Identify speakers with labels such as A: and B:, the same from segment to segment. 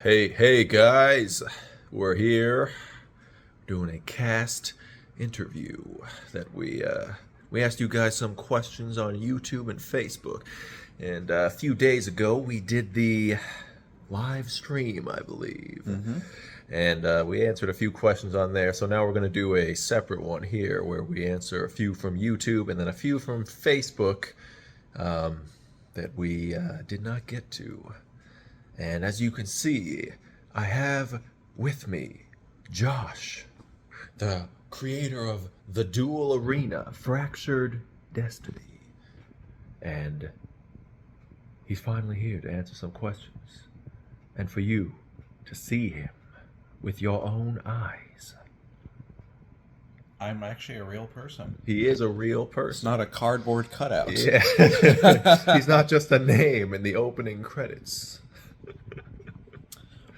A: Hey guys, we're here doing a cast interview that we asked you guys some questions on YouTube and Facebook, and a few days ago we did the live stream, I believe,
B: Mm-hmm.
A: and we answered a few questions on there. So now we're going to do a separate one here where we answer a few from YouTube and then a few from Facebook um, that we did not get to. And as you can see, I have with me Josh, the creator of the Duel Arena, Fractured Destiny. And he's finally here to answer some questions. And for you to see him with your own eyes.
B: I'm actually a real person.
A: He is a real
B: It's
A: person.
B: not a cardboard cutout.
A: Yeah. He's not just a name in the opening credits.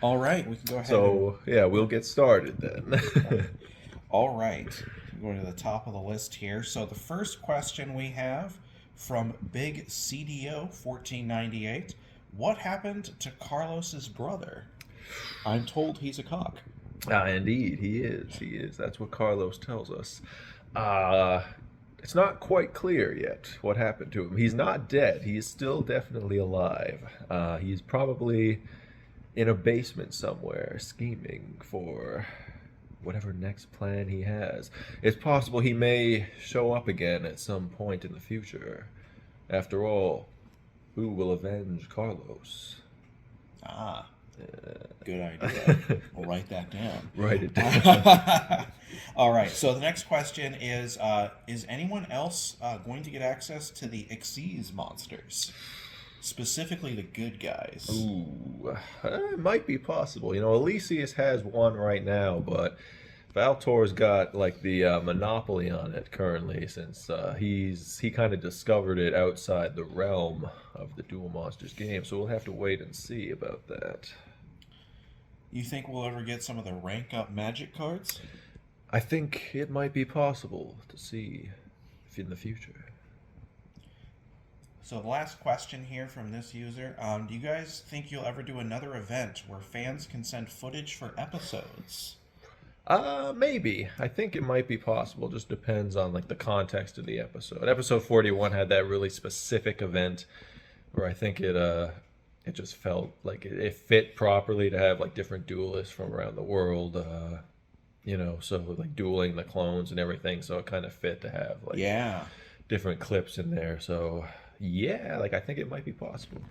B: All right, we can go ahead.
A: So, yeah, we'll get started then.
B: All right, going to the top of the list here. So the first question we have from Big CDO 1498: What happened to Carlos's brother? I'm told he's a cock.
A: Indeed, he is. He is. That's what Carlos tells us. Uh, it's not quite clear yet what happened to him. He's not dead. He is still definitely alive. He's probably in a basement somewhere, scheming for whatever next plan he has. It's possible he may show up again at some point in the future. After all, who will avenge Carlos?
B: Ah, good idea. We'll write that down.
A: Write it down.
B: All right. So the next question is anyone else going to get access to the Xyz monsters? Specifically the good guys.
A: Ooh, it might be possible. You know, Elysius has one right now, but Valtor's got like the monopoly on it currently, since he kind of discovered it outside the realm of the Duel Monsters game. So we'll have to wait and see about that.
B: You think we'll ever get some of the rank up magic cards?
A: I think it might be possible to see if in the future.
B: So the last question here from this user: Do you guys think you'll ever do another event where fans can send footage for episodes?
A: Maybe. I think it might be possible. Just depends on like the context of the episode. Episode 41 had that really specific event where I think it just felt like it fit properly to have like different duelists from around the world. So like dueling the clones and everything. So it kind of fit to have like
B: Yeah.
A: different clips in there. So yeah, like I think it might be possible.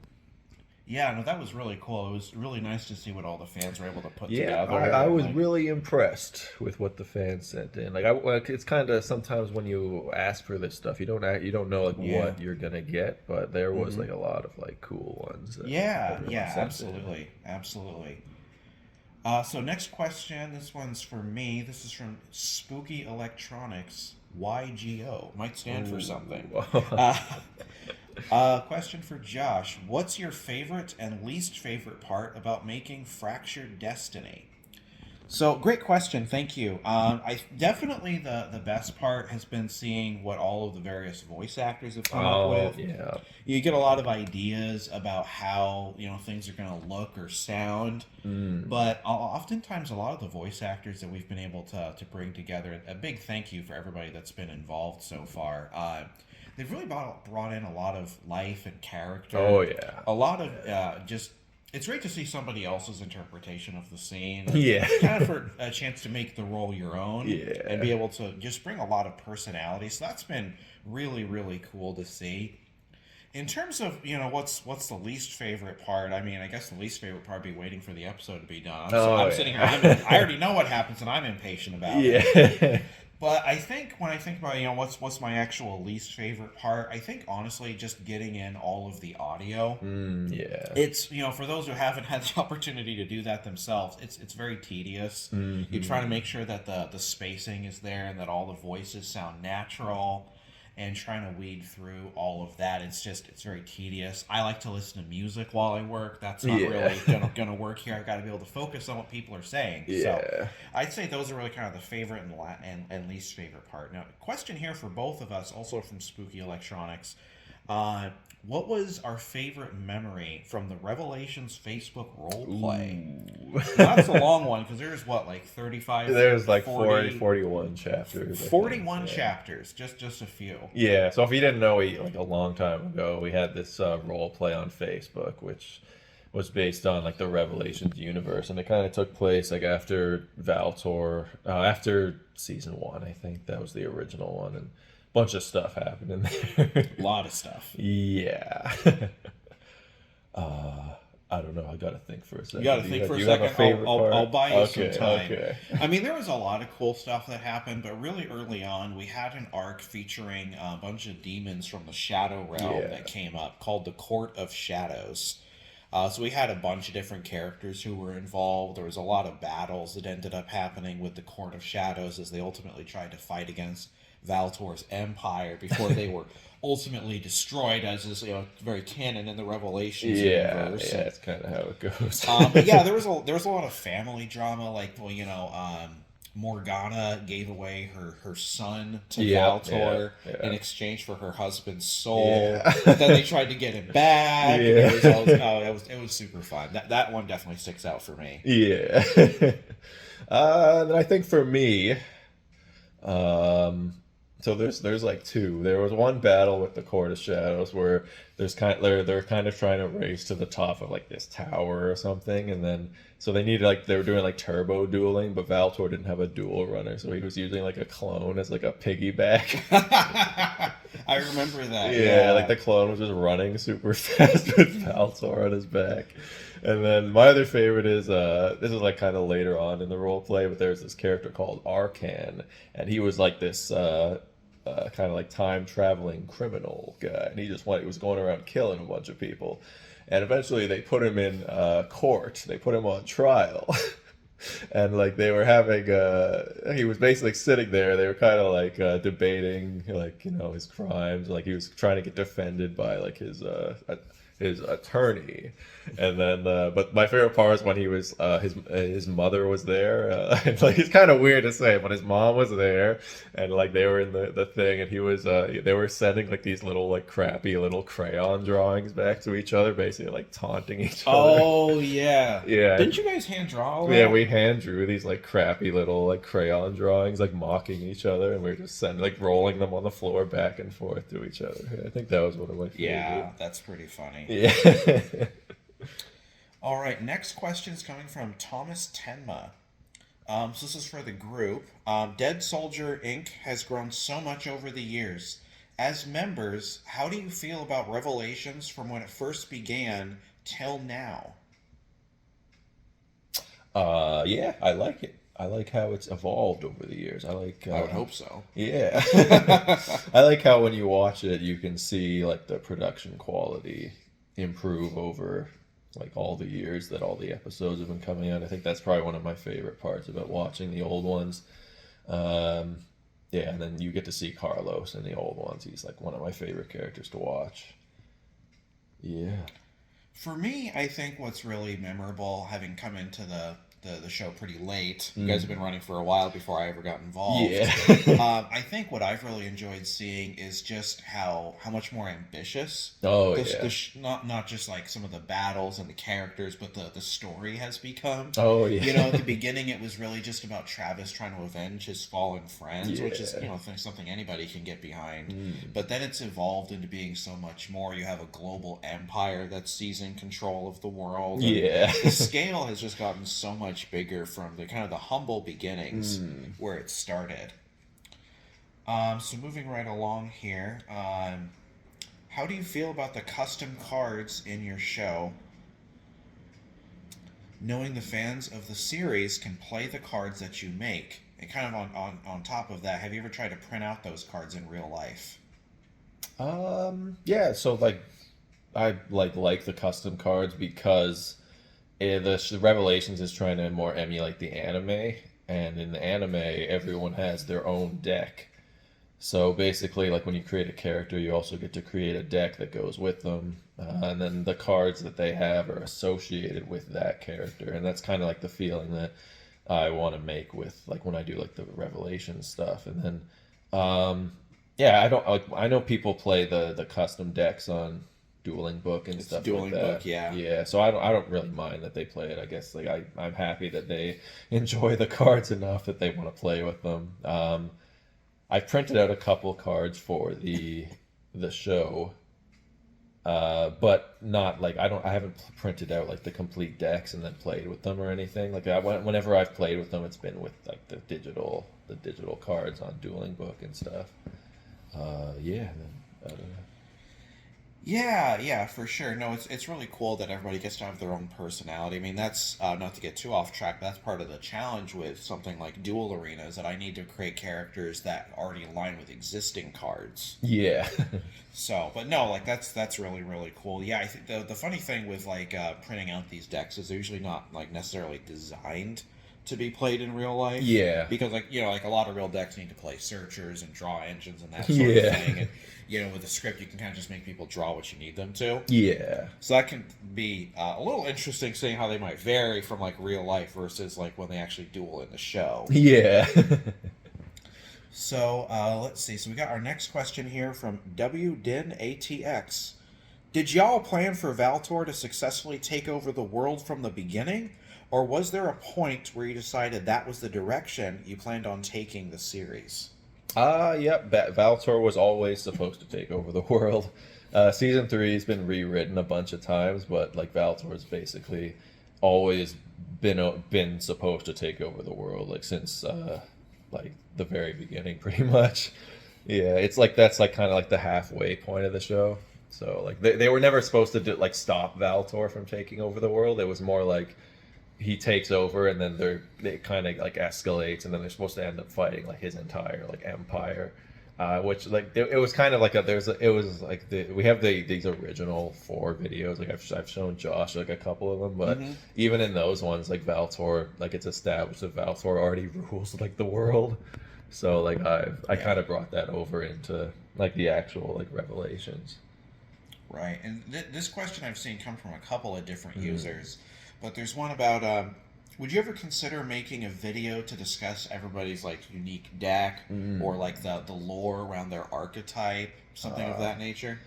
B: Yeah, no, that was really cool. It was really nice to see what all the fans were able to put
A: Yeah,
B: together.
A: I was
B: Like,
A: really impressed with what the fans sent in. Like it's kind of sometimes when you ask for this stuff, you don't know like
B: yeah.
A: what you're gonna get, but there was
B: Hmm.
A: like a lot of like cool ones that
B: Yeah,
A: everyone
B: yeah,
A: sent in.
B: absolutely. Absolutely. So next question, this one's for me. This is from Spooky Electronics YGO. Might stand for something.
A: Ooh.
B: Uh, question for Josh. What's your favorite and least favorite part about making Fractured Destiny? So great question, thank you. I definitely the best part has been seeing what all of the various voice actors have come up
A: Oh
B: with.
A: yeah.
B: You get a lot of ideas about how things are going to look or sound,
A: Mm.
B: but oftentimes a lot of the voice actors that we've been able to bring together. A big thank you for everybody that's been involved so far. They've really brought in a lot of life and character.
A: Oh yeah.
B: A lot of just. It's great to see somebody else's interpretation of the scene, and
A: Yeah.
B: kind of for a chance to make the role your own and be
A: Yeah.
B: able to just bring a lot of personality. So that's been really, really cool to see. In terms of what's the least favorite part, I mean, I guess the least favorite part would be waiting for the episode to be done.
A: Oh
B: I'm sitting here,
A: yeah.
B: I already know what happens, and I'm impatient about it.
A: Yeah.
B: But I think when I think about what's my actual least favorite part, I think honestly just getting in all of the audio.
A: Yeah.
B: It's for those who haven't had the opportunity to do that themselves, it's very tedious. You try to
A: Hmm.
B: make sure that the spacing is there and that all the voices sound natural, and trying to weed through all of that, it's very tedious. I like to listen to music while I work. That's not
A: Yeah.
B: really gonna work here. I've got to be able to focus on what people are saying. So
A: Yeah.
B: I'd say those are really kind of the favorite and least favorite part. Now, question here for both of us, also from Spooky Electronics. What was our favorite memory from the Revelations Facebook role play?
A: Ooh.
B: Now, that's a long one because there's what, like 35,
A: There's like 40,
B: 40,
A: 41 chapters. I think.
B: 41
A: Yeah.
B: chapters, just a few.
A: Yeah, so if you didn't know, like a long time ago, we had this role play on Facebook, which was based on like the Revelations universe, and it kind of took place like after Valtor, after season one, I think that was the original one, and a bunch of stuff happened in there.
B: A lot of stuff.
A: Yeah. uh, I don't know. I gotta think for a second.
B: You got to think for a
A: do you have
B: second.
A: favorite part?
B: I'll buy you some
A: Okay,
B: time.
A: okay.
B: I mean, there was a lot of cool stuff that happened, but really early on, we had an arc featuring a bunch of demons from the Shadow Realm
A: Yeah.
B: that came up called the Court of Shadows. So we had a bunch of different characters who were involved. There was a lot of battles that ended up happening with the Court of Shadows as they ultimately tried to fight against Valtor's empire before they were ultimately destroyed, as is very canon in the Revelations
A: Yeah,
B: universe.
A: yeah, that's kind of how it goes.
B: But yeah, there was a lot of family drama. Like, well, Morgana gave away her son to Valtor in exchange for her husband's soul.
A: Yeah.
B: But then they tried to get him back.
A: Yeah.
B: It was super fun. That one definitely sticks out for me.
A: Yeah. Then I think for me, so there's like two. There was one battle with the Court of Shadows where they're kind of trying to race to the top of like this tower or something, and then so they were doing like turbo dueling, but Valtor didn't have a duel runner, so he was using like a clone as like a piggyback.
B: I remember that.
A: Yeah, like the clone was just running super fast with Valtor on his back. And then my other favorite is this is like kind of later on in the role play, but there's this character called Arcan, and he was like this kind of like time traveling criminal guy, and he was going around killing a bunch of people, and eventually they put him in court. They put him on trial. And like they were having he was basically sitting there, they were kind of like debating like his crimes, like he was trying to get defended by like his attorney. And then but my favorite part was when he was his mother was there, and like it's kind of weird to say, but his mom was there, and like they were in the thing, and he was they were sending like these little like crappy little crayon drawings back to each other, basically like taunting each other.
B: Oh yeah.
A: Yeah.
B: Didn't you guys hand draw all that?
A: Yeah, we hand drew these like crappy little like crayon drawings, like mocking each other, and we were just rolling them on the floor back and forth to each other. I think that was one of my favorite.
B: Yeah, that's pretty funny.
A: Yeah.
B: All right, next question is coming from Thomas Tenma. So this is for the group. Dead Soldier Inc. has grown so much over the years. As members, how do you feel about Revelations from when it first began till now?
A: Yeah, I like it. I like how it's evolved over the years. I would
B: hope so.
A: Yeah. I like how when you watch it, you can see like the production quality improve over like all the years that all the episodes have been coming out. I think that's probably one of my favorite parts about watching the old ones. Yeah, and then you get to see Carlos in the old ones. He's like one of my favorite characters to watch. Yeah.
B: For me, I think what's really memorable, having come into the show pretty late, you guys have been running for a while before I ever got involved.
A: Yeah.
B: I think what I've really enjoyed seeing is just how much more ambitious.
A: Oh,
B: Not just like some of the battles and the characters, but the story has become.
A: Oh, yeah.
B: At the beginning, it was really just about Travis trying to avenge his fallen friends, which is something anybody can get behind. But then it's evolved into being so much more. You have a global empire that's seizing control of the world.
A: Yeah.
B: The scale has just gotten so much bigger from the kind of the humble beginnings where it started. So moving right along here, how do you feel about the custom cards in your show? Knowing the fans of the series can play the cards that you make. And kind of on top of that, have you ever tried to print out those cards in real life?
A: Yeah, so like I like the custom cards because the Revelations is trying to more emulate the anime, and in the anime everyone has their own deck. So basically, like when you create a character, you also get to create a deck that goes with them, and then the cards that they have are associated with that character, and that's kind of like the feeling that I want to make with like when I do like the Revelation stuff. And then Yeah, I don't like. I know people play the custom decks on Dueling Book and
B: It's
A: stuff like
B: Dueling Book,
A: that.
B: yeah.
A: Yeah, so I don't really mind that they play it. I guess like I'm happy that they enjoy the cards enough that they want to play with them. I printed out a couple cards for the show, but not like I haven't printed out like the complete decks and then played with them or anything. Like whenever I've played with them, it's been with like the digital cards on Dueling Book and stuff. Yeah.
B: Yeah, yeah, for sure. No, it's really cool that everybody gets to have their own personality. I mean, that's not to get too off track. But that's part of the challenge with something like Duel Arena is that I need to create characters that already align with existing cards.
A: Yeah.
B: So, but no, like that's really really cool. Yeah, I think the funny thing with like printing out these decks is they're usually not like necessarily designed to be played in real life.
A: Yeah.
B: Because like like a lot of real decks need to play searchers and draw engines and that sort
A: Yeah.
B: of thing. And with the script you can kind of just make people draw what you need them to.
A: Yeah.
B: So that can be a little interesting, seeing how they might vary from like real life versus like when they actually duel in the show.
A: Yeah.
B: So let's see. So we got our next question here from WDinATX. Did y'all plan for Valtor to successfully take over the world from the beginning? Or was there a point where you decided that was the direction you planned on taking the series?
A: Yep. Valtor was always supposed to take over the world. Season 3 has been rewritten a bunch of times, but like Valtor's basically always been supposed to take over the world, like since like the very beginning, pretty much. Yeah, it's like that's like kind of like the halfway point of the show. So like they were never supposed to stop Valtor from taking over the world. It was more like he takes over and then it kind of like escalates and then they're supposed to end up fighting like his entire like empire, which like it was kind of like we have these original 4 videos, like I've shown Josh like a couple of them, but even in those ones like Valtor, like it's established that Valtor already rules like the world, so like I kind of brought that over into like the actual like revelations.
B: Right, and this question I've seen come from a couple of different users. But there's one about, would you ever consider making a video to discuss everybody's like unique deck or like the lore around their archetype, something of that nature?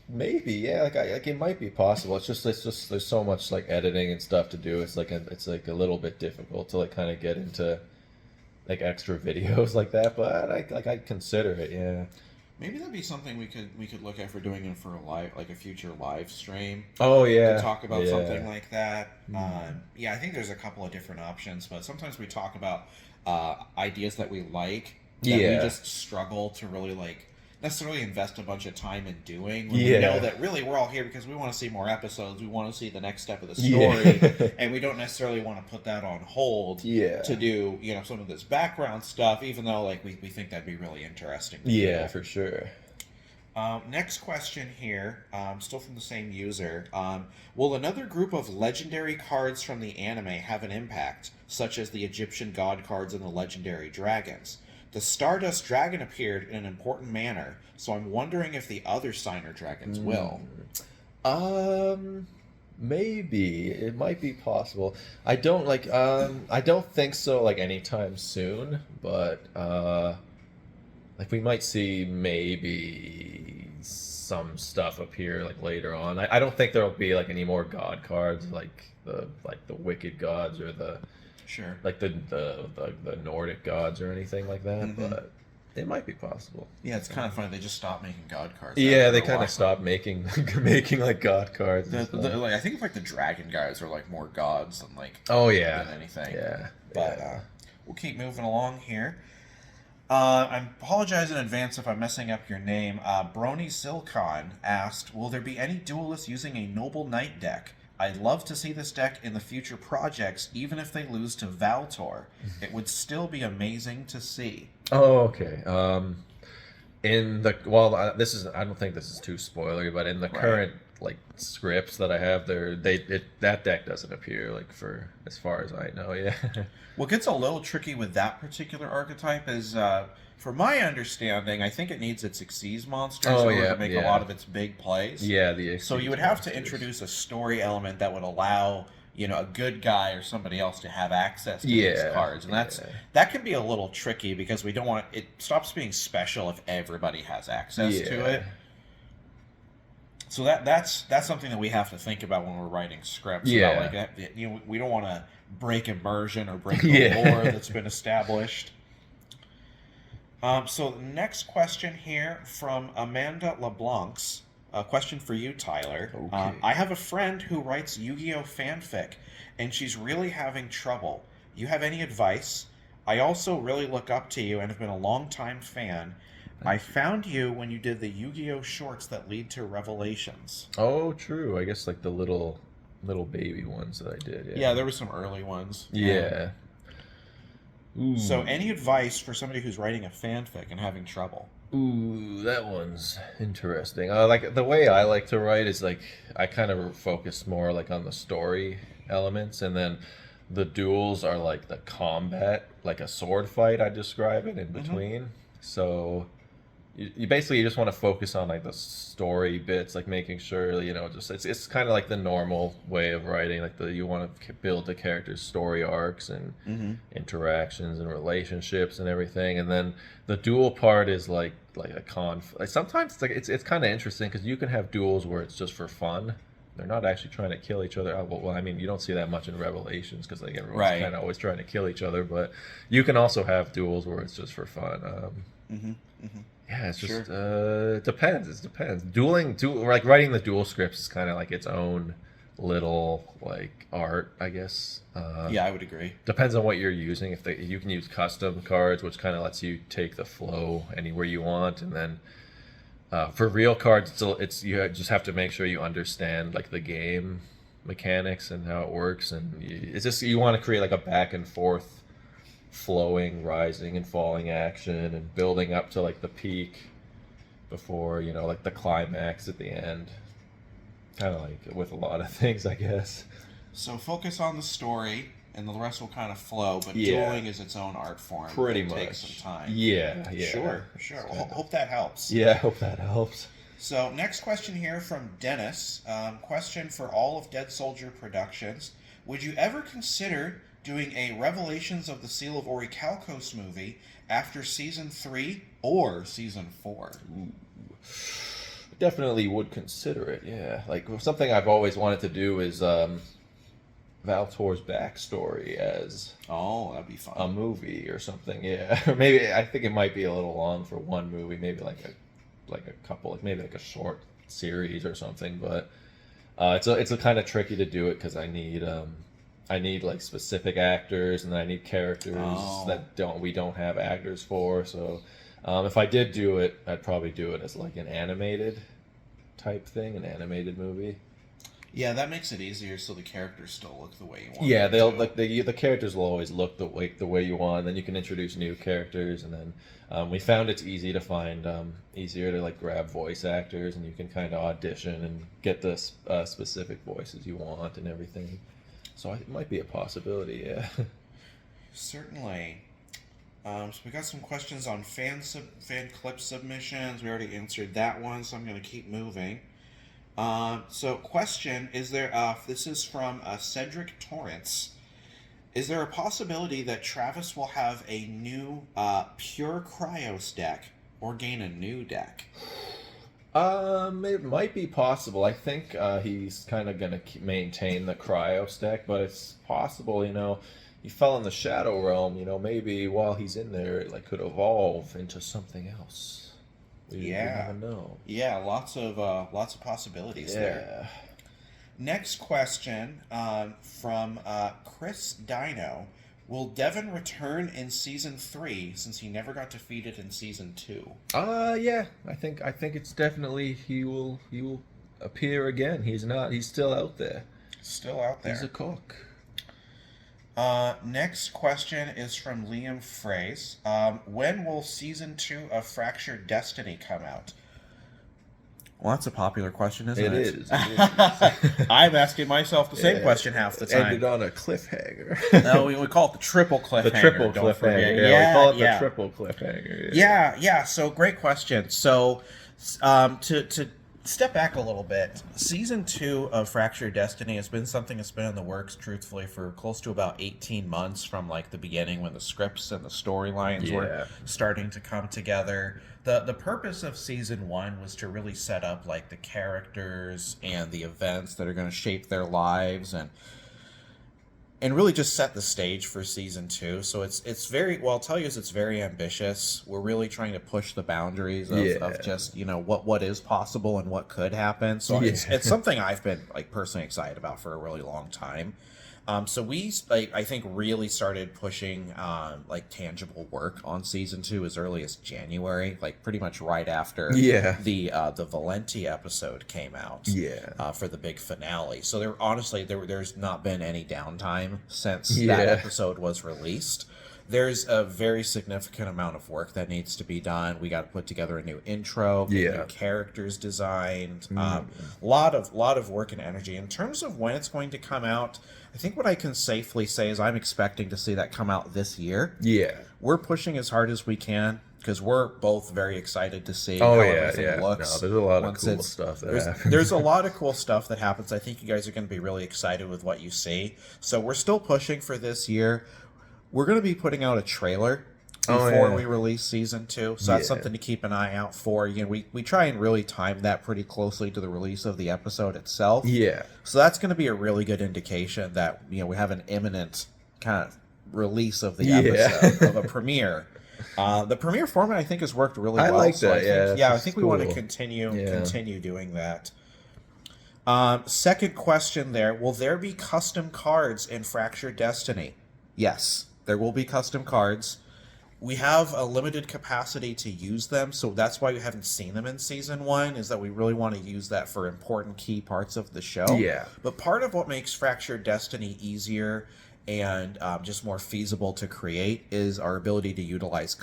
A: Maybe, yeah. Like it might be possible. It's just there's so much like editing and stuff to do. It's like a little bit difficult to like kind of get into like extra videos like that. But I'd consider it. Yeah.
B: Maybe that'd be something we could look at for doing it for a future live stream.
A: Oh yeah.
B: To talk about something like that. Yeah, I think there's a couple of different options, but sometimes we talk about ideas that we like that we just struggle to really like necessarily invest a bunch of time in doing. When we know that really we're all here because we want to see more episodes. We want to see the next step of the story, and we don't necessarily want to put that on hold to do some of this background stuff, even though like we think that'd be really interesting.
A: Yeah, for sure.
B: Next question here, still from the same user. Will another group of legendary cards from the anime have an impact, such as the Egyptian god cards and the legendary dragons? The Stardust Dragon appeared in an important manner, so I'm wondering if the other Signer Dragons will.
A: Maybe it might be possible. I don't think so like anytime soon, but like we might see maybe some stuff appear like later on. I don't think there'll be like any more god cards like the wicked gods or the like the Nordic gods or anything like that, but it might be possible.
B: Yeah, it's kind of funny. They just stopped making god cards.
A: Yeah, they kind of stopped making like god cards.
B: Like I think like the dragon guys are like more gods than like
A: than
B: anything.
A: Yeah,
B: but we'll keep moving along here. I apologize in advance if I'm messing up your name. Brony Silcon asked, will there be any duelists using a Noble Knight deck? I'd love to see this deck in the future projects, even if they lose to Valtor. It would still be amazing to see.
A: Oh, okay. This is I don't think this is too spoilery, but in the current like scripts that I have there, that deck doesn't appear like for as far as I know. Yeah.
B: What gets a little tricky with that particular archetype is, from my understanding, I think it needs its Xyz monsters in order to make a lot of its big plays.
A: Yeah,
B: so you would have to introduce a story element that would allow a good guy or somebody else to have access to
A: Yeah,
B: these cards, and that can be a little tricky because we don't want it stops being special if everybody has access to it. So that's something that we have to think about when we're writing scripts.
A: Yeah.
B: About, like, we don't want to break immersion or break the lore that's been established. So the next question here from Amanda LeBlanc's. A question for you, Tyler.
A: Okay.
B: I have a friend who writes Yu-Gi-Oh fanfic, and she's really having trouble. You have any advice? I also really look up to you and have been a long-time fan. I found you when you did the Yu-Gi-Oh shorts that lead to Revelations.
A: Oh, true. I guess like the little baby ones that I did.
B: Yeah, there were some early ones.
A: Yeah. Ooh.
B: So any advice for somebody who's writing a fanfic and having trouble?
A: Ooh, that one's interesting. Like the way I like to write is like I kind of focus more like on the story elements, and then the duels are like the combat, like a sword fight. I describe it in between. So you basically just want to focus on like the story bits, like making sure just it's kind of like the normal way of writing. Like you want to build the characters' story arcs and interactions and relationships and everything, and then the duel part is like a like sometimes it's kind of interesting because you can have duels where it's just for fun. They're not actually trying to kill each other. Well, I mean, you don't see that much in Revelations because like everyone's kind of always trying to kill each other. But you can also have duels where it's just for fun. Yeah, it's just depends. It depends. Like writing the duel scripts is kind of like its own little like art, I guess.
B: Yeah, I would agree.
A: Depends on what you're using. If you can use custom cards, which kind of lets you take the flow anywhere you want, and then for real cards, it's you just have to make sure you understand like the game mechanics and how it works, and it's just you want to create like a back and forth flowing, rising and falling action and building up to like the peak before like the climax at the end, kind of like with a lot of things, I guess.
B: So focus on the story and the rest will kind of flow, but dueling is its own art form.
A: Pretty much.
B: Takes some time.
A: Yeah.
B: Sure. Hope that helps.
A: Yeah, I hope that helps.
B: So next question here from Dennis. Question for all of Dead Soldier Productions. Would you ever consider doing a Revelations of the Seal of Orichalcos movie after Season 3 or Season 4?
A: Ooh. Definitely would consider it, yeah. Like, something I've always wanted to do is Valtor's backstory as
B: that'd be fun.
A: A movie or something, yeah. Or maybe, I think it might be a little long for one movie, maybe like a couple, like maybe like a short series or something, but it's a kind of tricky to do it because I need like specific actors, and I need characters that we don't have actors for. So if I did do it, I'd probably do it as like an animated type thing, an animated movie.
B: Yeah, that makes it easier, so the characters still look the way you want.
A: Yeah, they'll like the characters will always look the way you want. And then you can introduce new characters, and then we found it's easy to find easier to like grab voice actors, and you can kind of audition and get the specific voices you want and everything. So it might be a possibility, yeah. Certainly.
B: So we got some questions on fan clip submissions. We already answered that one, so I'm going to keep moving. So question, this is from Cedric Torrance. Is there a possibility that Travis will have a new pure Cryos deck or gain a new deck?
A: It might be possible. I think he's kind of going to maintain the Cryos deck, but it's possible, he fell in the Shadow Realm, maybe while he's in there, it like could evolve into something else. You never know.
B: Yeah, lots of possibilities there. Next question from Chris Dino. Will Devin return in Season 3 since he never got defeated in Season 2?
A: Yeah. I think it's definitely he will appear again. He's still out there.
B: Still out there.
A: He's a cook.
B: Next question is from Liam Fraze. When will Season 2 of Fractured Destiny come out? Well, that's a popular question, isn't it?
A: It is.
B: I'm asking myself the same question half the time.
A: Ended on a cliffhanger.
B: No, we call it the triple cliffhanger.
A: The triple cliffhanger. Yeah, we call it the triple cliffhanger.
B: Yeah. So great question. So, to step back a little bit. Season 2 of Fractured Destiny has been something that's been in the works, truthfully, for close to about 18 months from like the beginning when the scripts and the storylines were starting to come together. The purpose of season 1 was to really set up like the characters and the events that are going to shape their lives and really just set the stage for season 2. So it's very, well, I'll tell you is it's very ambitious. We're really trying to push the boundaries of just, you know, what is possible and what could happen. So it's something I've been like personally excited about for a really long time. So we, like, I think, really started pushing like tangible work on season 2 as early as January, like pretty much right after the Valenti episode came out. For the big finale. So there's not been any downtime since that episode was released. There's a very significant amount of work that needs to be done. We got to put together a new intro, get new characters designed, lot of work and energy. In terms of when it's going to come out, I think what I can safely say is I'm expecting to see that come out this year. We're pushing as hard as we can because we're both very excited to see how everything looks.
A: No, there's a lot of cool stuff that happens.
B: There's a lot of cool stuff that happens. I think you guys are going to be really excited with what you see. So we're still pushing for this year. We're going to be putting out a trailer before we release season 2, so that's something to keep an eye out for. You know, we try and really time that pretty closely to the release of the episode itself. So that's going to be a really good indication that, you know, we have an imminent kind of release of the episode of a premiere. The premiere format I think has worked really well.
A: I like
B: so
A: that.
B: I think we want to continue doing that. Second question there: will there be custom cards in Fractured Destiny? Yes. There will be custom cards. We have a limited capacity to use them, so that's why we haven't seen them in Season 1, is that we really want to use that for important key parts of the show. But part of what makes Fractured Destiny easier and just more feasible to create is our ability to utilize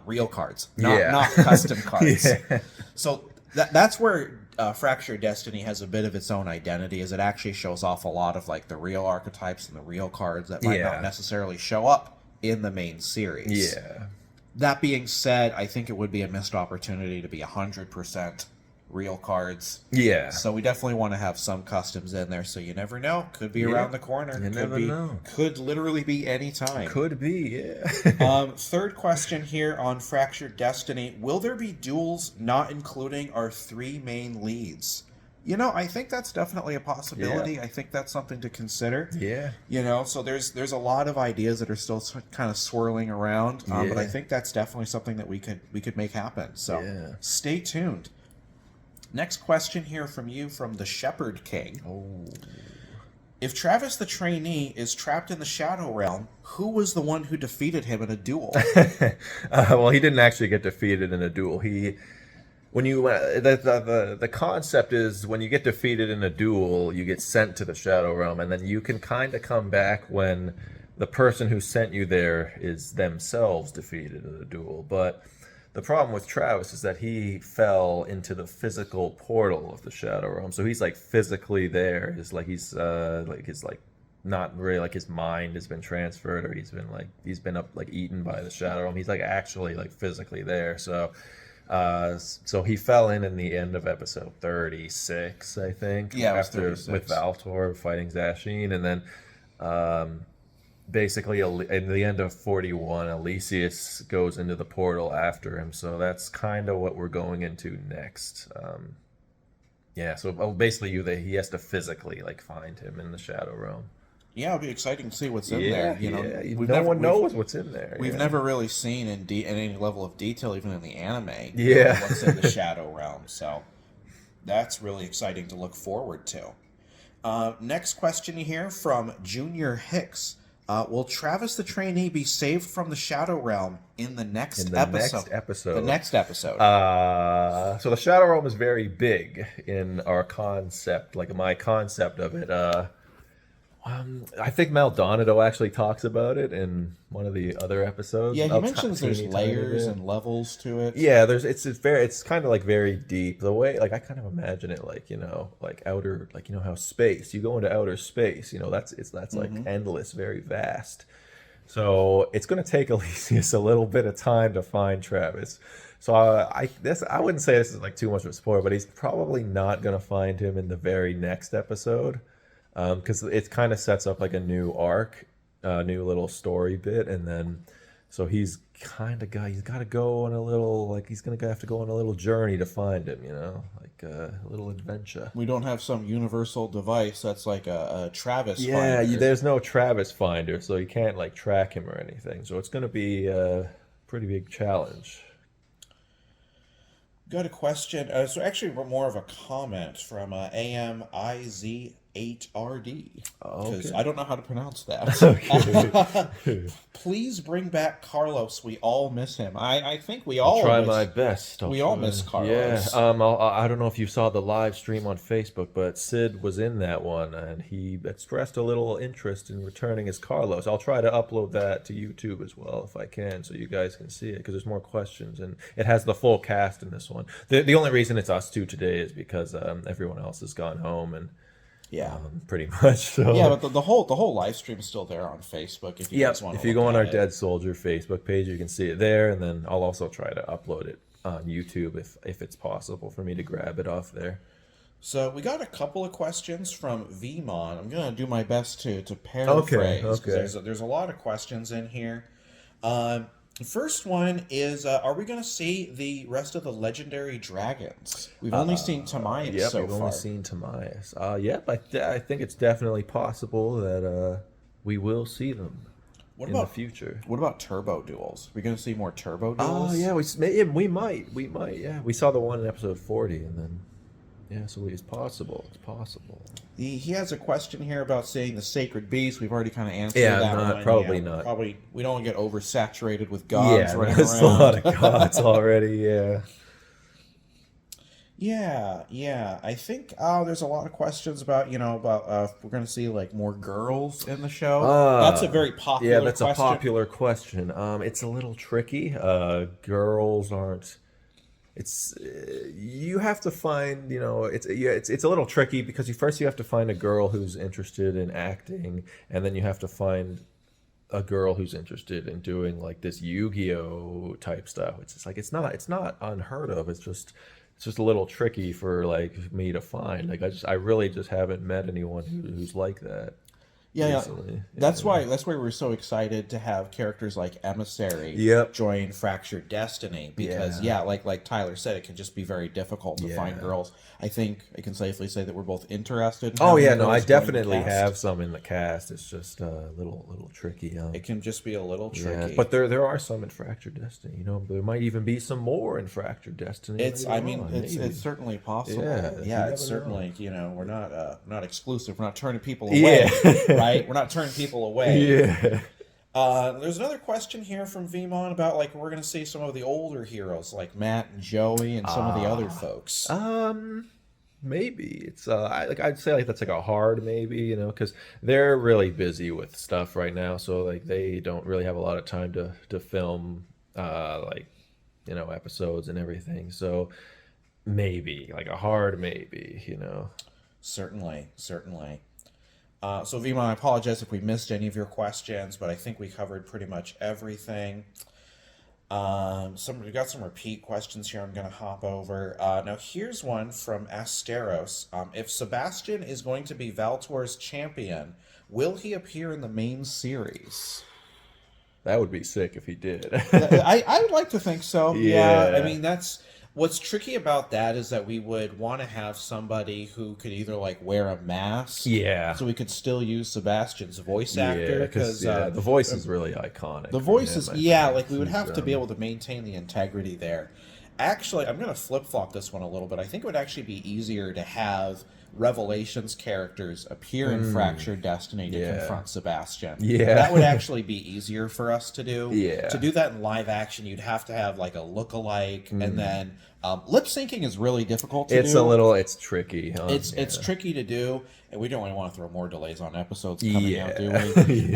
B: real cards, not custom cards. So that's where Fractured Destiny has a bit of its own identity, as it actually shows off a lot of like the real archetypes and the real cards that might not necessarily show up in the main series. That being said, I think it would be a missed opportunity to be 100% real cards. So we definitely want to have some customs in there, so you never know. Could be around the corner.
A: You never know.
B: Could literally be any time.
A: Could be,
B: Third question here on Fractured Destiny. Will there be duels not including our 3 main leads? You know, I think that's definitely a possibility. I think that's something to consider. You know, so there's a lot of ideas that are still kind of swirling around, but I think that's definitely something that we could make happen. So stay tuned. Next question here from the Shepherd King. If Travis the trainee is trapped in the Shadow Realm, who was the one who defeated him in a duel?
A: Well, he didn't actually get defeated in a duel. The concept is when you get defeated in a duel, you get sent to the Shadow Realm, and then you can kind of come back when the person who sent you there is themselves defeated in a duel. But the problem with Travis is that he fell into the physical portal of the Shadow Realm, so he's like physically there. He's not really like his mind has been transferred, or he's been eaten by the Shadow Realm. He's like actually like physically there. So he fell in the end of episode 36, I think. After 36. With Valtor fighting Zashin, and then basically in the end of 41, Elysius goes into the portal after him. So that's kind of what we're going into next. So basically he has to physically like find him in the Shadow Realm.
B: Yeah, it'll be exciting to see what's in there. You know,
A: no one knows what's in there.
B: We've never really seen in any level of detail, even in the anime, what's in the Shadow Realm. So that's really exciting to look forward to. Next question here from Junior Hicks. Will Travis the trainee be saved from the Shadow Realm in the next episode? The next episode.
A: So the Shadow Realm is very big in our concept, like my concept of it. I think Maldonado actually talks about it in one of the other episodes.
B: Yeah, he mentions there's layers and levels to it.
A: Yeah, it's kind of like very deep. The way, like, I kind of imagine it like, you know, like outer, like, you know how space, you go into outer space, you know, that's like endless, very vast. So it's going to take Elysius a little bit of time to find Travis. So I wouldn't say this is like too much of a spoiler, but he's probably not gonna find him in the very next episode, because it kind of sets up like a new arc, new little story bit, and then so he's got to go on a little like he's gonna have to go on a little journey to find him, like a little adventure.
B: We don't have some universal device that's like a Travis
A: Yeah,
B: finder.
A: there's no Travis finder, so you can't like track him or anything. So it's gonna be a pretty big challenge.
B: Got a question. So actually, more of a comment from AMIZ8RD, because
A: Okay.
B: I don't know how to pronounce that.
A: Okay.
B: Please bring back Carlos. We all miss him. I think we
A: I'll
B: all
A: try
B: miss,
A: my best.
B: we all miss
A: Yeah.
B: Carlos.
A: I don't know if you saw the live stream on Facebook, but Sid was in that one, and he expressed a little interest in returning as Carlos. I'll try to upload that to YouTube as well if I can, so you guys can see it, because there's more questions, and it has the full cast in this one. The only reason it's us two today is because everyone else has gone home, and
B: Yeah.
A: pretty much. So
B: Yeah, but the whole live stream is still there on Facebook if you
A: yep.
B: guys want to
A: If you
B: look
A: go on
B: at
A: our
B: it.
A: Dead Soldier Facebook page, you can see it there, and then I'll also try to upload it on YouTube if it's possible for me to grab it off there.
B: So we got a couple of questions from VMon. I'm gonna do my best to paraphrase, 'cause
A: okay.
B: there's a lot of questions in here. The first one is, are we gonna see the rest of the legendary dragons? We've only seen Tamias
A: Yep,
B: so
A: we've
B: far.
A: only seen Tamias. Yep, I think it's definitely possible that we will see them
B: What
A: in the
B: about
A: future.
B: what about turbo duels? We gonna see more turbo duels?
A: Oh yeah, we might, yeah. We saw the one in episode 40, and then yeah, so it's possible. It's possible.
B: He has a question here about seeing the sacred beast. We've already kind of answered
A: Yeah,
B: that
A: not-
B: one.
A: probably not.
B: Probably we don't get oversaturated with gods
A: Yeah,
B: running
A: there's
B: around.
A: a lot of gods already. Yeah.
B: Yeah. I think there's a lot of questions about if we're gonna see like more girls in the show. That's a very popular.
A: Yeah, that's
B: question.
A: a popular question. It's a little tricky. Girls aren't. It's you have to find. It's a little tricky because you have to find a girl who's interested in acting, and then you have to find a girl who's interested in doing like this Yu-Gi-Oh type stuff. It's just like it's not unheard of. It's just a little tricky for like me to find. Like I really just haven't met anyone who's like that.
B: Yeah.
A: Recently.
B: That's why we're so excited to have characters like Emissary
A: Yep.
B: join Fractured Destiny, because like Tyler said, it can just be very difficult to find
A: Yeah.
B: girls. I think I can safely say that we're both interested. In
A: Oh
B: having
A: yeah, no, I
B: girls join the
A: definitely
B: cast.
A: have some in the cast. It's just a little tricky.
B: It can just be a little
A: Yeah,
B: tricky.
A: but there are some in Fractured Destiny. There might even be some more in Fractured Destiny.
B: It's
A: later on,
B: it's
A: maybe.
B: certainly possible.
A: Yeah, you
B: Yeah,
A: never
B: it's
A: know.
B: certainly we're not exclusive. We're not turning people away,
A: Yeah.
B: right? We're not turning people away.
A: Yeah.
B: There's another question here from VMon about like we're gonna see some of the older heroes like Matt and Joey and some of the other folks.
A: Maybe it's I'd say like that's like a hard maybe, because they're really busy with stuff right now, so like they don't really have a lot of time to film episodes and everything. So maybe like a hard maybe.
B: Certainly. So VMon, I apologize if we missed any of your questions, but I think we covered pretty much everything. We got some repeat questions here I'm going to hop over. Now, here's one from Asteros. If Sebastian is going to be Valtor's champion, will he appear in the main series?
A: That would be sick if he did.
B: I would like to think so. Yeah.
A: Yeah.
B: I mean, what's tricky about that is that we would want to have somebody who could either like wear a mask.
A: Yeah.
B: So we could still use Sebastian's voice actor, because
A: the voice is really iconic.
B: the
A: for
B: voice
A: him,
B: is
A: I
B: like
A: think.
B: we would
A: He's,
B: have to be able to maintain the integrity there. Actually, I'm going to flip-flop this one a little bit. I think it would actually be easier to have Revelations characters appear in Fractured Destiny to confront Sebastian.
A: Yeah.
B: That would actually be easier for us to do.
A: Yeah.
B: To do that in live action, you'd have to have like a look-alike, and then lip syncing is really difficult to do.
A: It's tricky. Huh?
B: It's tricky to do, and we don't really want to throw more delays on episodes coming out, do we?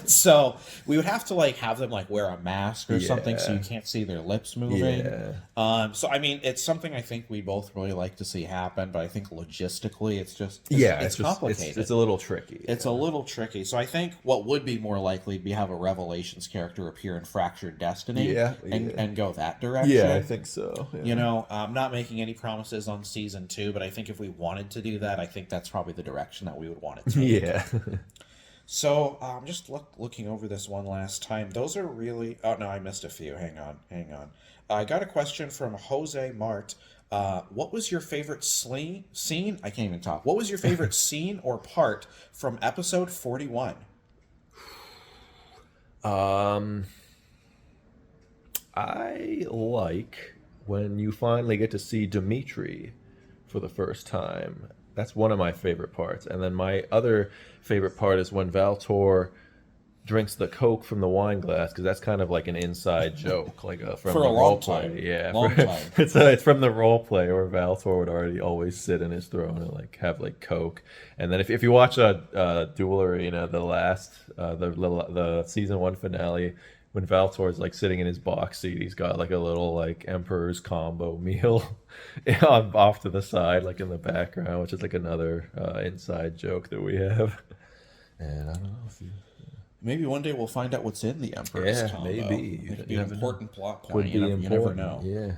B: So we would have to like have them like wear a mask or something, so you can't see their lips moving.
A: Yeah.
B: So I mean, it's something I think we both really like to see happen, but I think logistically physically. It's just
A: it's just
B: complicated.
A: it's a little tricky.
B: It's a little tricky. So I think what would be more likely be have a Revelations character appear in Fractured Destiny and go that direction.
A: Yeah, I think so. Yeah.
B: You know, I'm not making any promises on season 2, but I think if we wanted to do that, I think that's probably the direction that we would want to take.
A: Yeah.
B: So I'm just looking over this one last time. Those are really... Oh, no, I missed a few. Hang on. I got a question from Jose Mart. What was your favorite scene? I can't even talk. What was your favorite scene or part from episode 41?
A: I like when you finally get to see Dimitri for the first time. That's one of my favorite parts. And then my other favorite part is when Valtor drinks the Coke from the wine glass, because that's kind of like an inside joke, like from
B: for
A: the
B: a
A: role
B: long
A: play.
B: time.
A: Yeah,
B: Long time.
A: It's from the role play where Valtor would always sit in his throne and like have like Coke. And then if you watch a Duel Arena, the last the season 1 finale, when Valtor's like sitting in his box seat, he's got like a little like Emperor's combo meal off to the side, like in the background, which is like another inside joke that we have. And I don't know if you.
B: Maybe one day we'll find out what's in the Emperor's combo.
A: Maybe.
B: It could be an important plot
A: Could
B: point.
A: be
B: You never know.
A: Yeah.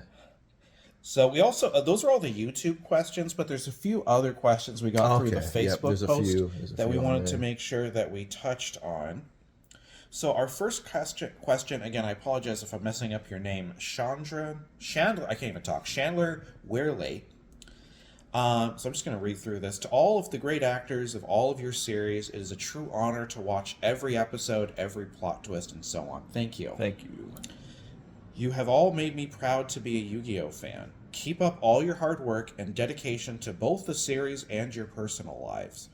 B: So we also those are all the YouTube questions, but there's a few other questions we got through the Facebook
A: there's a
B: post
A: few
B: that we
A: on
B: wanted
A: there.
B: to make sure that we touched on. So our first question again, I apologize if I'm messing up your name, Chandler. I can't even talk. Chandler Wearley. So I'm just going to read through this. To all of the great actors of all of your series, it is a true honor to watch every episode, every plot twist, and so on. Thank you.
A: Thank you.
B: You have all made me proud to be a Yu-Gi-Oh fan. Keep up all your hard work and dedication to both the series and your personal lives.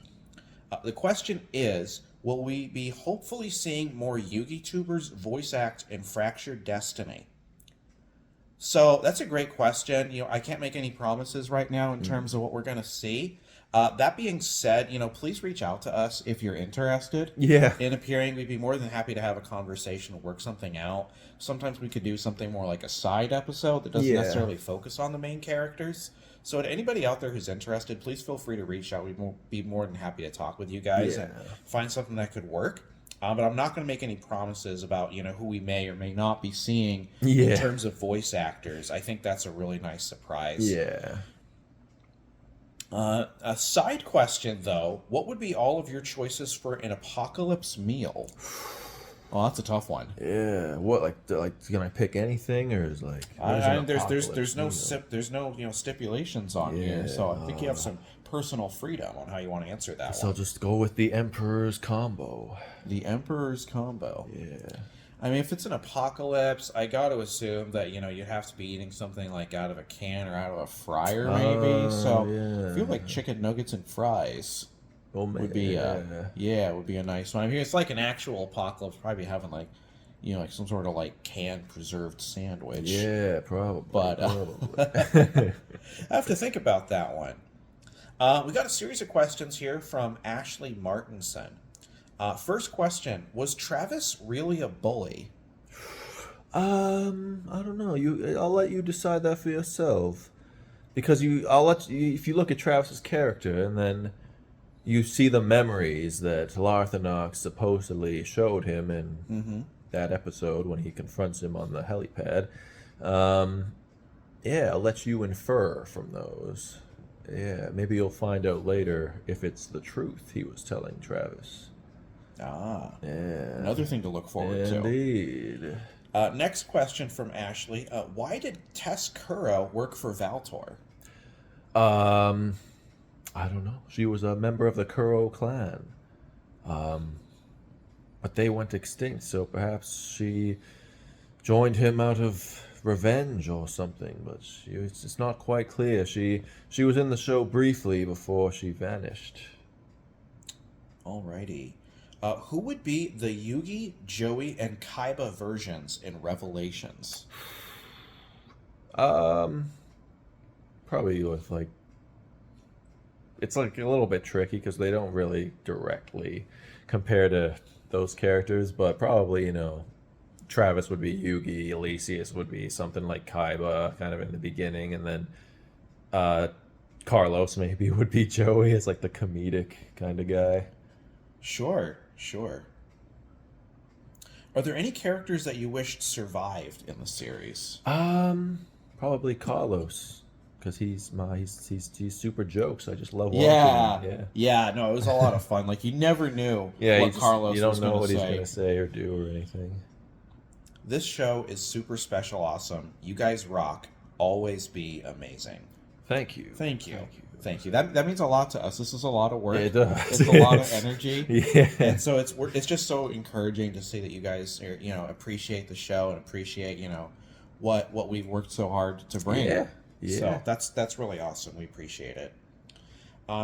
B: The question is, will we be hopefully seeing more Yu-Gi-Tubers voice act in Fractured Destiny? So that's a great question. You know, I can't make any promises right now in terms of what we're going to see. That being said, you know, please reach out to us if you're interested in appearing. We'd be more than happy to have a conversation, work something out. Sometimes we could do something more like a side episode that doesn't necessarily focus on the main characters. So to anybody out there who's interested, please feel free to reach out. We'd be more than happy to talk with you guys and find something that could work. But I'm not going to make any promises about, you know, who we may or may not be seeing in terms of voice actors. I think that's a really nice surprise.
A: Yeah.
B: A side question, though, what would be all of your choices for an apocalypse meal? Well, that's a tough one.
A: Yeah. What like can I pick anything, or is like
B: there's no stipulations on here, so I think you have some personal freedom on how you want to answer that
A: So I'll just go with the Emperor's combo.
B: The Emperor's combo.
A: Yeah.
B: I mean, if it's an apocalypse, I got to assume that, you know, you'd have to be eating something like out of a can or out of a fryer, maybe. So I feel like chicken nuggets and fries would be would be a nice one. I mean, it's like an actual apocalypse, probably having like, you know, like some sort of like canned preserved sandwich.
A: Yeah, probably.
B: But I have to think about that one. We got a series of questions here from Ashley Martinson. First question: was Travis really a bully?
A: I don't know. I'll let you decide that for yourself, because if you look at Travis's character and then you see the memories that Larthanox supposedly showed him in that episode when he confronts him on the helipad. I'll let you infer from those. Yeah, maybe you'll find out later if it's the truth he was telling Travis.
B: Another thing to look forward to.
A: Indeed.
B: Next question from Ashley. Why did Tess Kuro work for Valtor?
A: I don't know. She was a member of the Kuro clan. But they went extinct, so perhaps she joined him out of revenge or something, but it's not quite clear. She was in the show briefly before she vanished.
B: Alrighty. Who would be the Yugi, Joey, and Kaiba versions in Revelations?
A: Probably with like... It's like a little bit tricky because they don't really directly compare to those characters, but probably, you know, Travis would be Yugi, Elysius would be something like Kaiba, kind of in the beginning, and then Carlos maybe would be Joey as like the comedic kind of guy.
B: Sure, sure. Are there any characters that you wished survived in the series?
A: Probably Carlos, because he's super jokes. I just love watching him.
B: Yeah,
A: Yeah.
B: yeah. No, it was a lot of fun. Like you never knew
A: Yeah,
B: what Carlos
A: you
B: was
A: don't know
B: going
A: what
B: to
A: he's
B: say.
A: gonna say or do or anything.
B: This show is super special, awesome. You guys rock. Always be amazing.
A: Thank you.
B: Thank you.
A: Thank you.
B: Thank you. That means a lot to us. This is a lot of work.
A: It does.
B: It's a lot of energy.
A: Yeah.
B: And so it's just so encouraging to see that you guys appreciate the show and appreciate what we've worked so hard to bring.
A: Yeah. Yeah.
B: So that's really awesome. We appreciate it.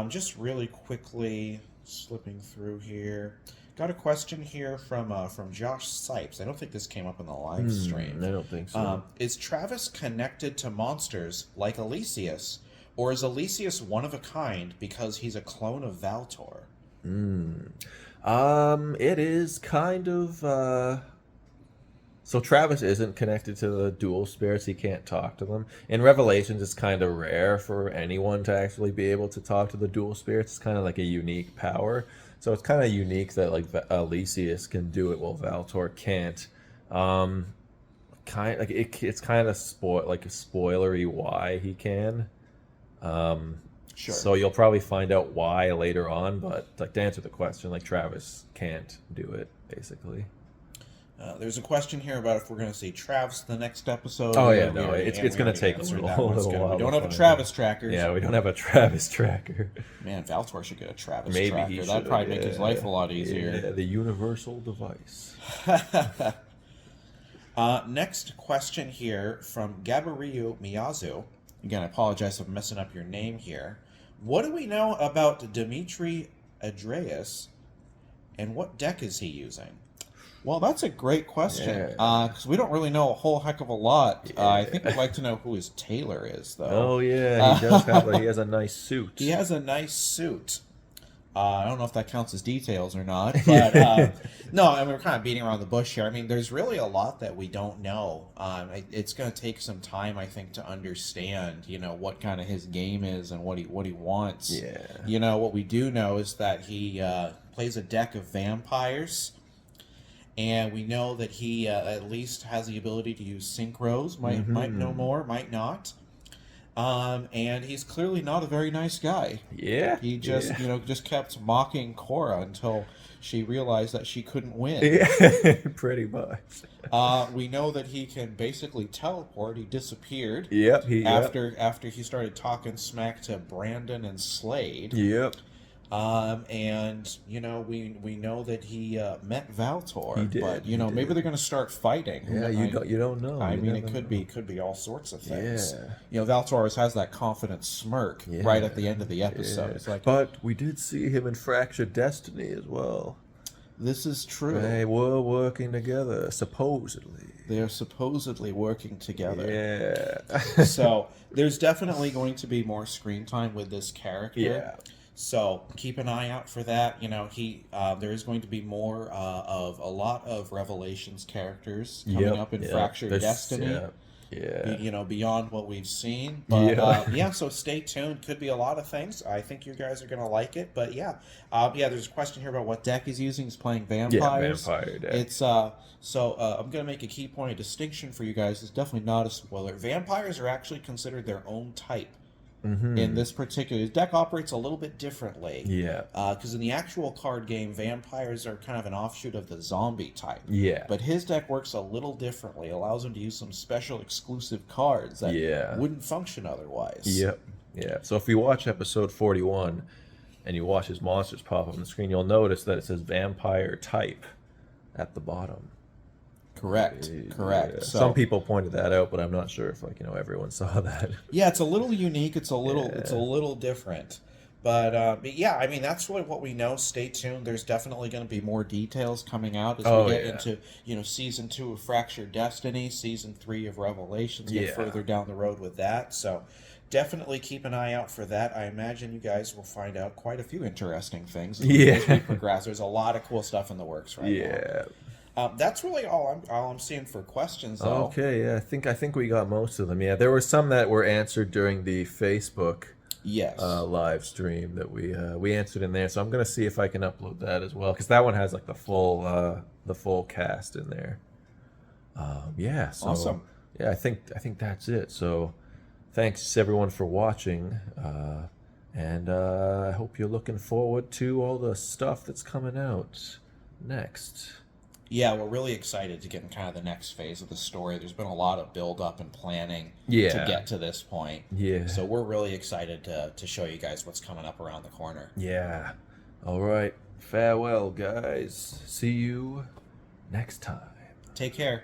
B: Just really quickly slipping through here. Got a question here from Josh Sipes. I don't think this came up in the live stream.
A: I don't think so.
B: Is Travis connected to monsters like Elysius, or is Elysius one of a kind because he's a clone of Valtor?
A: It is kind of. So Travis isn't connected to the dual spirits. He can't talk to them. In Revelations, it's kind of rare for anyone to actually be able to talk to the dual spirits. It's kind of like a unique power. So it's kind of unique that like Elysius can do it while Valtor can't. It's kind of spoilery why he can.
B: Sure.
A: So you'll probably find out why later on. But like to answer the question, like Travis can't do it basically.
B: There's a question here about if we're going to see Travis the next episode.
A: Oh yeah, no, it's going to take a
B: answered
A: little
B: that one. It's
A: while.
B: good. We don't have a
A: to find
B: Travis
A: out.
B: tracker.
A: Yeah, we don't have a Travis tracker.
B: Man, Valtor should get a Travis
A: Maybe
B: tracker.
A: he should.
B: That'd probably make his life a lot easier.
A: Yeah, the universal device.
B: Next question here from Gabriel Miyazu. Again, I apologize if I'm messing up your name here. What do we know about Dimitri Andreas, and what deck is he using? Well, that's a great question, because we don't really know a whole heck of a lot. I think we'd like to know who his tailor is, though.
A: Oh yeah, he does have. He has a nice suit.
B: He has a nice suit. I don't know if that counts as details or not, but no, I mean, we're kind of beating around the bush here. I mean, there's really a lot that we don't know. It's going to take some time, I think, to understand, what kind of his game is and what he wants.
A: Yeah.
B: What we do know is that he plays a deck of vampires. And we know that he at least has the ability to use synchros. Might know more, might not. And he's clearly not a very nice guy.
A: Yeah.
B: He just just kept mocking Cora until she realized that she couldn't win.
A: Yeah, pretty much.
B: We know that he can basically teleport. He disappeared.
A: Yep.
B: After he started talking smack to Brandon and Slade.
A: Yep.
B: And we know that he met Valtor.
A: He did,
B: But
A: he
B: maybe
A: did.
B: they're going to start fighting.
A: Yeah, you don't know.
B: I
A: You
B: mean, it
A: never
B: could be all sorts of things.
A: Yeah.
B: Valtor always has that confident smirk right at the end of the episode.
A: Yeah.
B: It's like,
A: But we did see him in Fractured Destiny as well.
B: this is true.
A: They were working together, supposedly.
B: They're supposedly working together.
A: Yeah.
B: So there's definitely going to be more screen time with this character.
A: Yeah.
B: So keep an eye out for that. There is going to be more of a lot of Revelations characters coming up in Fractured Destiny.
A: Yeah.
B: Beyond what we've seen. But
A: Yeah.
B: so stay tuned. Could be a lot of things. I think you guys are going to like it. But there's a question here about what deck he's using. He's playing vampires.
A: Yeah, vampire deck.
B: It's I'm going to make a key point of distinction for you guys. It's definitely not a spoiler. Vampires are actually considered their own type. In this particular deck operates a little bit differently.
A: Yeah.
B: Because in the actual card game, vampires are kind of an offshoot of the zombie type.
A: Yeah.
B: But his deck works a little differently. Allows him to use some special exclusive cards that wouldn't function otherwise.
A: Yep. Yeah. So if you watch episode 41 and you watch his monsters pop up on the screen, you'll notice that it says vampire type at the bottom.
B: Correct.
A: Yeah.
B: So,
A: some people pointed that out, but I'm not sure if everyone saw that.
B: Yeah, it's a little unique. It's a little different. But I mean, that's really what we know. Stay tuned. There's definitely going to be more details coming out as we get into season 2 of Fractured Destiny, season 3 of Revelations. Get further down the road with that. So definitely keep an eye out for that. I imagine you guys will find out quite a few interesting things as we progress. There's a lot of cool stuff in the works right now. That's really all I'm seeing for questions, though.
A: Okay, yeah, I think we got most of them. Yeah, there were some that were answered during the Facebook
B: Yes.
A: live stream that we answered in there. So I'm gonna see if I can upload that as well, because that one has like the full cast in there. Yeah. So
B: Awesome.
A: yeah, I think that's it. So thanks everyone for watching, and I hope you're looking forward to all the stuff that's coming out next.
B: Yeah, we're really excited to get in kind of the next phase of the story. There's been a lot of build up and planning to
A: Yeah.
B: get to this point.
A: Yeah.
B: So we're really excited to show you guys what's coming up around the corner.
A: Yeah. All right. Farewell, guys. See you next time.
B: Take care.